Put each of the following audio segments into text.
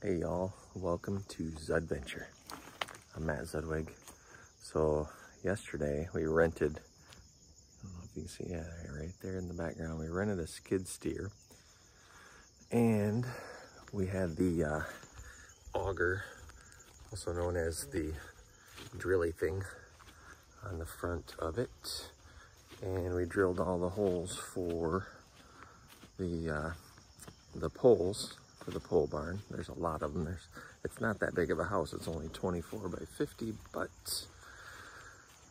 Hey y'all, welcome to ZudVenture. I'm Matt Zudwig. So yesterday we rented, I don't know if you can see, yeah, right there in the background, we rented a skid steer, and we had the auger, also known as the drilly thing, on the front of it, and we drilled all the holes for the poles for the pole barn. There's a lot of them. It's not that big of a house. It's only 24 by 50, but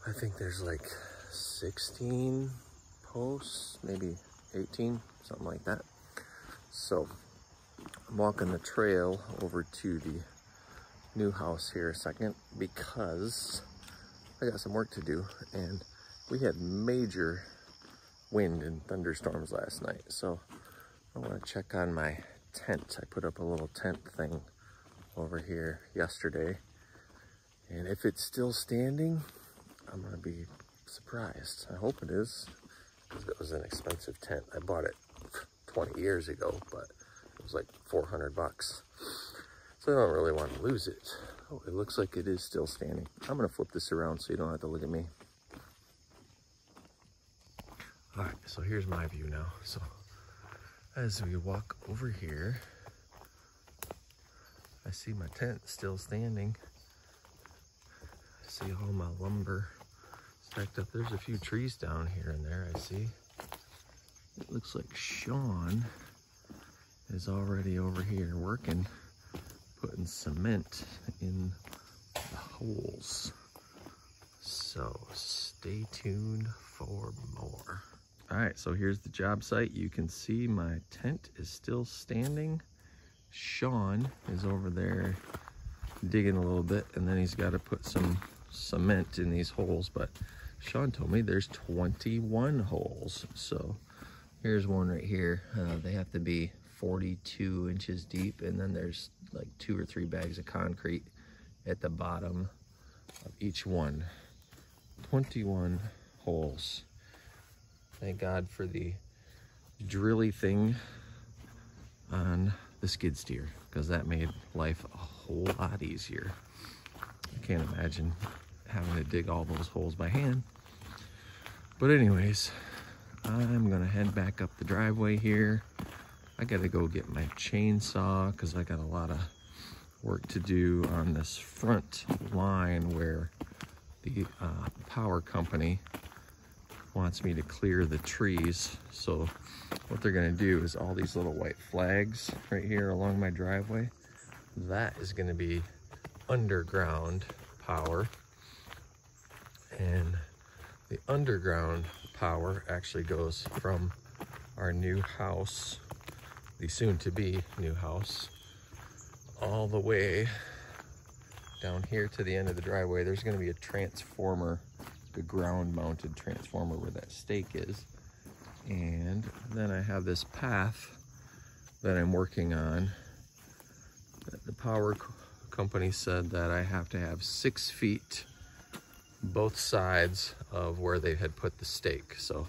I think there's like 16 posts, maybe 18, something like that. So I'm walking the trail over to the new house here a second because I got some work to do, and we had major wind and thunderstorms last night. So I want to check on my tent. I put up a little tent thing over here yesterday, and if it's still standing, I'm gonna be surprised. I hope it is, because it was an expensive tent. I bought it 20 years ago, but it was like 400 bucks. So I don't really want to lose it. Oh, it looks like it is still standing. I'm gonna flip this around so you don't have to look at me. All right, so here's my view now. So as we walk over here, I see my tent still standing. I see all my lumber stacked up. There's a few trees down here and there, I see. It looks like Sean is already over here working, putting cement in the holes. So stay tuned for more. All right, so here's the job site. You can see my tent is still standing. Sean is over there digging a little bit, and then he's got to put some cement in these holes, but Sean told me there's 21 holes. So here's one right here. They have to be 42 inches deep, and then there's like 2 or 3 bags of concrete at the bottom of each one. 21 holes. Thank God for the drilly thing on the skid steer, because that made life a whole lot easier. I can't imagine having to dig all those holes by hand. But anyways, I'm gonna head back up the driveway here. I gotta go get my chainsaw because I got a lot of work to do on this front line where the power company wants me to clear the trees. So what they're gonna do is all these little white flags right here along my driveway, that is gonna be underground power. And the underground power actually goes from our new house, the soon-to-be new house, all the way down here to the end of the driveway. There's gonna be a transformer, a ground-mounted transformer where that stake is. And then I have this path that I'm working on. The power company said that I have to have 6 feet both sides of where they had put the stake. So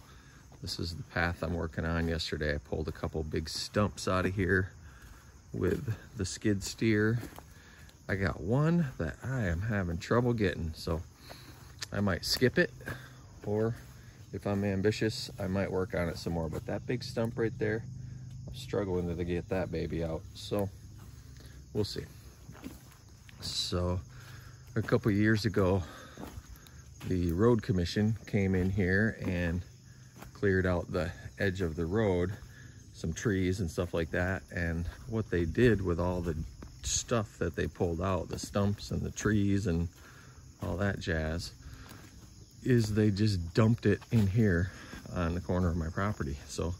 this is the path I'm working on. Yesterday I pulled a couple big stumps out of here with the skid steer. I got one that I am having trouble getting, so I might skip it, or if I'm ambitious, I might work on it some more. But that big stump right there, I'm struggling to get that baby out, so we'll see. So a couple years ago, the road commission came in here and cleared out the edge of the road, some trees and stuff like that. And what they did with all the stuff that they pulled out, the stumps and the trees and all that jazz, is they just dumped it in here on the corner of my property. So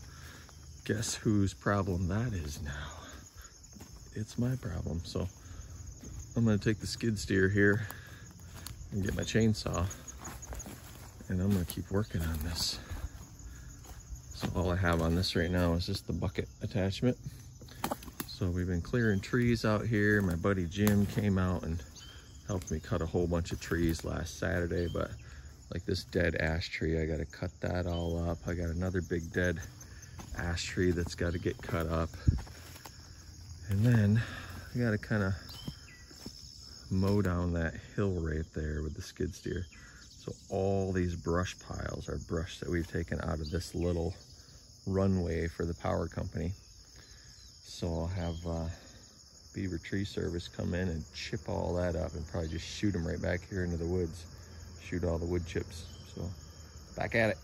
guess whose problem that is now? It's my problem. So I'm gonna take the skid steer here and get my chainsaw, and I'm gonna keep working on this. So all I have on this right now is just the bucket attachment. So we've been clearing trees out here. My buddy Jim came out and helped me cut a whole bunch of trees last Saturday, but like this dead ash tree, I gotta cut that all up. I got another big dead ash tree that's got to get cut up. And then I gotta kind of mow down that hill right there with the skid steer. So all these brush piles are brush that we've taken out of this little runway for the power company. So I'll have Beaver Tree Service come in and chip all that up and probably just shoot them right back here into the woods. Shoot all the wood chips. So back at it.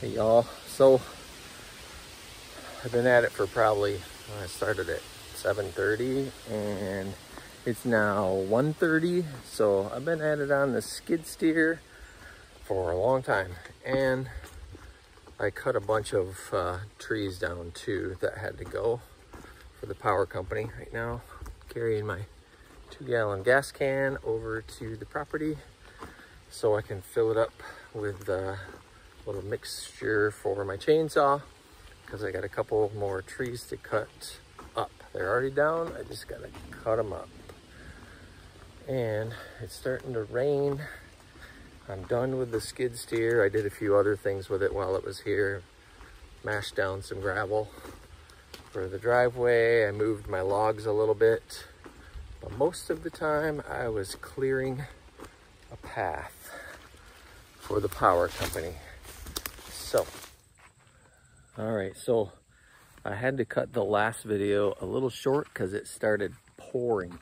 Hey y'all, so I've been at it for probably, I started at 7:30 and it's now 1:30. So I've been at it on the skid steer for a long time. And I cut a bunch of trees down too that had to go for the power company. Right now, carrying my 2-gallon gas can over to the property so I can fill it up with a little mixture for my chainsaw, because I got a couple more trees to cut up. They're already down, I just gotta cut them up. And it's starting to rain. I'm done with the skid steer. I did a few other things with it while it was here. Mashed down some gravel for the driveway. I moved my logs a little bit. But most of the time I was clearing a path for the power company. So, all right, so I had to cut the last video a little short because it started pouring.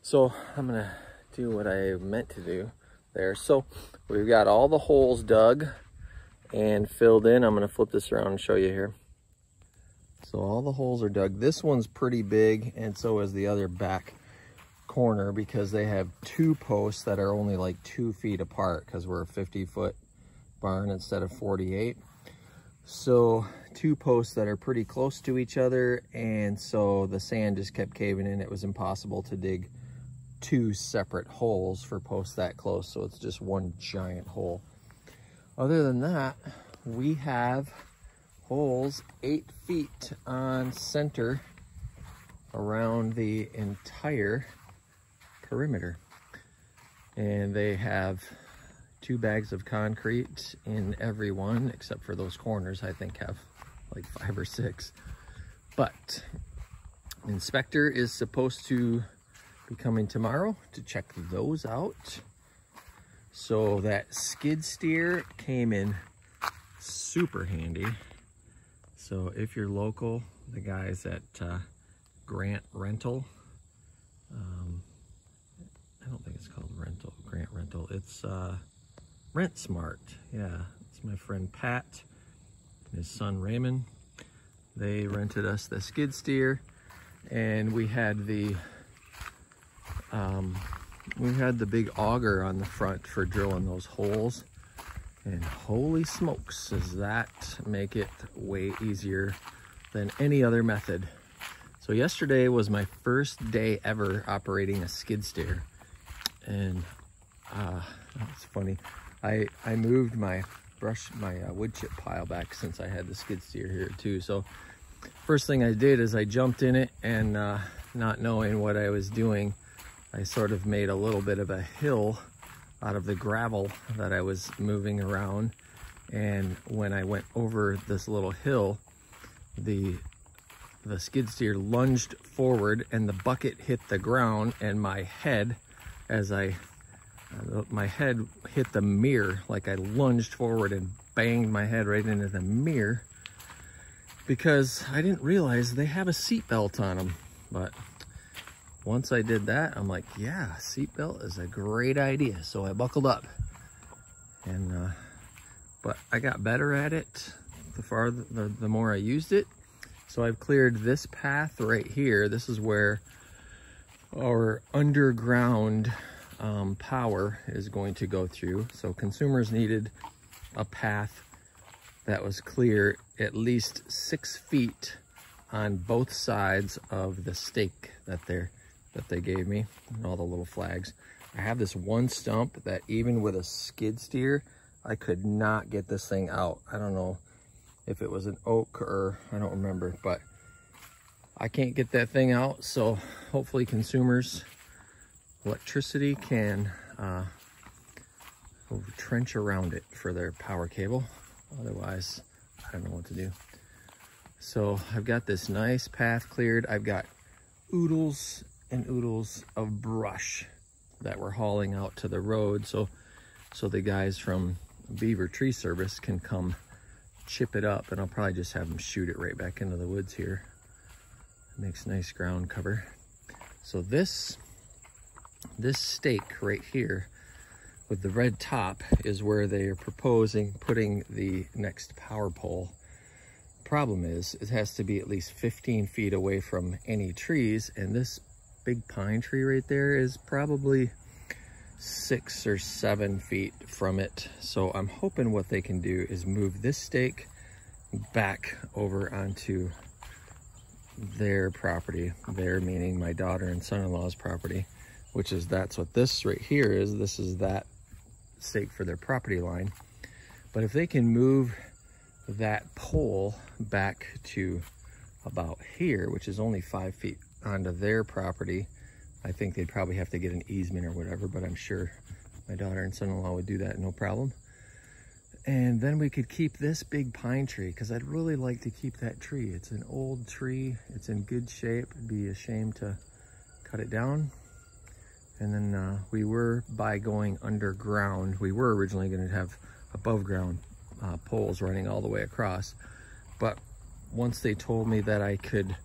So I'm gonna do what I meant to do there. So we've got all the holes dug and filled in. I'm gonna flip this around and show you here. So all the holes are dug. This one's pretty big, and so is the other back corner, because they have 2 posts that are only like 2 feet apart, because we're a 50-foot barn instead of 48. So 2 posts that are pretty close to each other, and so the sand just kept caving in. It was impossible to dig 2 separate holes for posts that close, so it's just one giant hole. Other than that, we have holes 8 feet on center around the entire perimeter, and they have 2 bags of concrete in every one, except for those corners I think have like 5 or 6. But the inspector is supposed to be coming tomorrow to check those out. So that skid steer came in super handy. So if you're local, the guys at Grant Rental, I don't think it's called Grant Rental, it's Rent Smart. Yeah, it's my friend Pat and his son Raymond. They rented us the skid steer, and we had the big auger on the front for drilling those holes. And holy smokes, does that make it way easier than any other method. So yesterday was my first day ever operating a skid steer. And that's funny. I moved my wood chip pile back since I had the skid steer here too. So first thing I did is I jumped in it, and not knowing what I was doing, I sort of made a little bit of a hill out of the gravel that I was moving around. And when I went over this little hill, the skid steer lunged forward and the bucket hit the ground, and my head, my head hit the mirror. Like I lunged forward and banged my head right into the mirror, because I didn't realize they have a seatbelt on them. But once I did that, I'm like, yeah, seatbelt is a great idea. So I buckled up, and but I got better at it the more I used it. So I've cleared this path right here. This is where our underground power is going to go through. So consumers needed a path that was clear at least 6 feet on both sides of the stake that they gave me, and all the little flags. I have this one stump that even with a skid steer, I could not get this thing out. I don't know if it was an oak or I don't remember, but I can't get that thing out. So hopefully consumers' electricity can trench around it for their power cable. Otherwise, I don't know what to do. So I've got this nice path cleared. I've got oodles and oodles of brush that we're hauling out to the road, so the guys from Beaver Tree Service can come chip it up, and I'll probably just have them shoot it right back into the woods here. It makes nice ground cover. So this stake right here with the red top is where they are proposing putting the next power pole. Problem is, it has to be at least 15 feet away from any trees, and this big pine tree right there is probably 6 or 7 feet from it. So I'm hoping what they can do is move this stake back over onto their property. Their meaning my daughter and son-in-law's property, which is, that's what this right here is. This is that stake for their property line. But if they can move that pole back to about here, which is only 5 feet onto their property, I think they'd probably have to get an easement or whatever, but I'm sure my daughter and son-in-law would do that no problem. And then we could keep this big pine tree, because I'd really like to keep that tree. It's an old tree, it's in good shape. It'd be a shame to cut it down. And then we were, by going underground, we were originally going to have above ground poles running all the way across. But once they told me that I could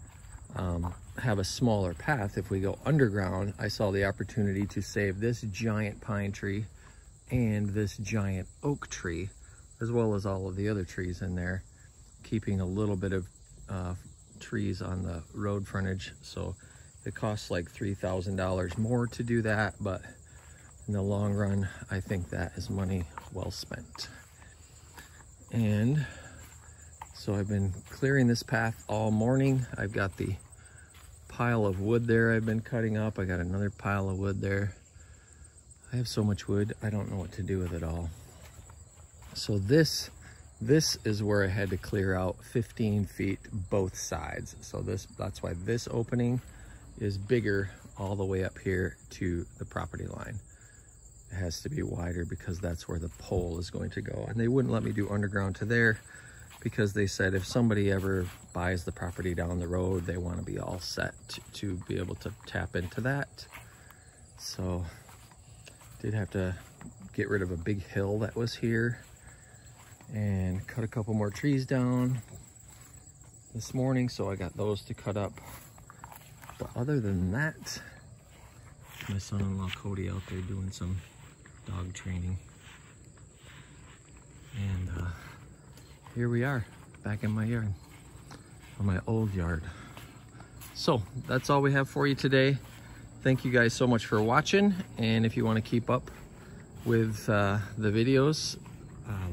have a smaller path if we go underground, I saw the opportunity to save this giant pine tree and this giant oak tree, as well as all of the other trees in there, keeping a little bit of trees on the road frontage. So it costs like $3,000 more to do that, but in the long run, I think that is money well spent. And so I've been clearing this path all morning. I've got the pile of wood there I've been cutting up. I got another pile of wood there. I have so much wood, I don't know what to do with it all. So this is where I had to clear out 15 feet both sides. So that's why this opening is bigger all the way up here to the property line. It has to be wider because that's where the pole is going to go. And they wouldn't let me do underground to there because they said if somebody ever buys the property down the road, they want to be all set to be able to tap into that. So did have to get rid of a big hill that was here and cut a couple more trees down this morning, so I got those to cut up. But other than that, my son-in-law Cody out there doing some dog training. And here we are, back in my yard, or my old yard. So that's all we have for you today. Thank you guys so much for watching. And if you want to keep up with the videos,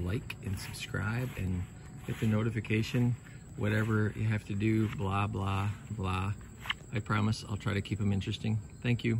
like and subscribe and hit the notification, whatever you have to do, blah, blah, blah. I promise I'll try to keep them interesting. Thank you.